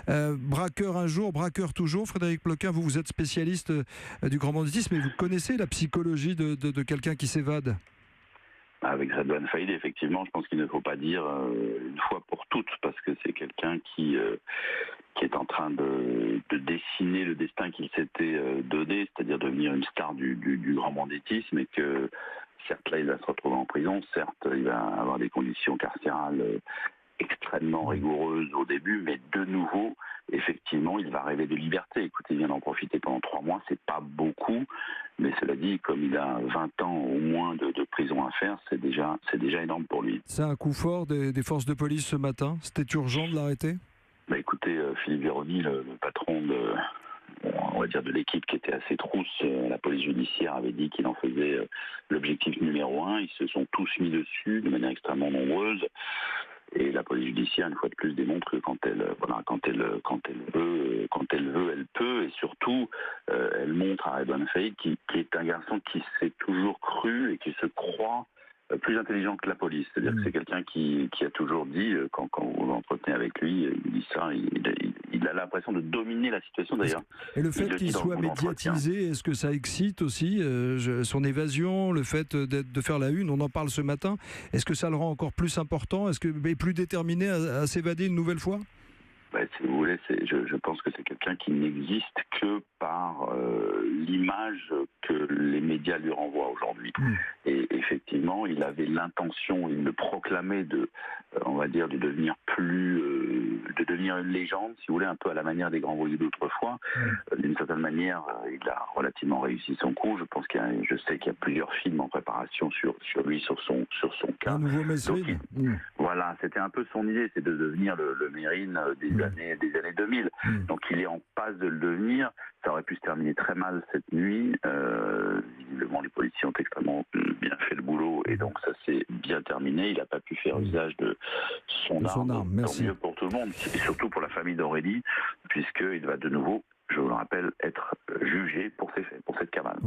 Braqueur un jour, braqueur toujours. Frédéric Ploquin, vous êtes spécialiste du grand banditisme et vous connaissez la psychologie de quelqu'un qui s'évade. Avec Redouane Faïd, effectivement, je pense qu'il ne faut pas dire une fois pour toutes, parce que c'est quelqu'un qui est en train de dessiner le destin qu'il s'était donné, c'est-à-dire devenir une star du grand banditisme, et que certes là il va se retrouver en prison, certes il va avoir des conditions carcérales extrêmement rigoureuses au début, mais de nouveau, effectivement, il va rêver de liberté. Écoutez, il vient d'en profiter pendant 3 mois, c'est pas beaucoup, mais cela dit, comme il a 20 ans au moins de prison à faire, c'est déjà énorme pour lui. C'est un coup fort des forces de police ce matin. C'était urgent de l'arrêter ? Écoutez, Philippe Véroni, le patron on va dire de l'équipe qui était assez trousse, la police judiciaire avait dit qu'il en faisait l'objectif numéro 1. Ils se sont tous mis dessus de manière extrêmement nombreuse. Et la police judiciaire, une fois de plus, démontre que quand elle veut, elle peut. Et surtout, elle montre à Redouane Faïd qui est un garçon qui s'est toujours cru et qui se croit plus intelligent que la police. C'est-à-dire que c'est quelqu'un qui a toujours dit, quand vous l'entretenez avec lui, il dit ça, il a l'impression de dominer la situation d'ailleurs. Et le fait qu'il soit médiatisé, est-ce que ça excite aussi son évasion, le fait de faire la une, on en parle ce matin, est-ce que ça le rend encore plus important, est-ce qu'il est plus déterminé à s'évader une nouvelle fois ? Si vous voulez, je pense que c'est quelqu'un qui n'existe que par l'image que les médias lui renvoient aujourd'hui. Et effectivement, il avait l'intention, il le proclamait on va dire, de devenir une légende, si vous voulez, un peu à la manière des grands voyous d'autrefois. D'une certaine manière, il a relativement réussi son coup. Je sais qu'il y a plusieurs films en préparation sur lui, sur son cas. Un nouveau Mesrine. Voilà, c'était un peu son idée, c'est de devenir le Mérine des années 2000. Donc il est en passe de le devenir. Ça aurait pu se terminer très mal cette nuit. Visiblement, les policiers ont extrêmement bien fait le boulot et donc ça s'est bien terminé. Il n'a pas pu faire usage de son arme. Merci. Tant mieux pour tout le monde et surtout pour la famille d'Aurélie, puisqu'il va de nouveau, je vous le rappelle, être jugé pour ces faits, pour cette cavale.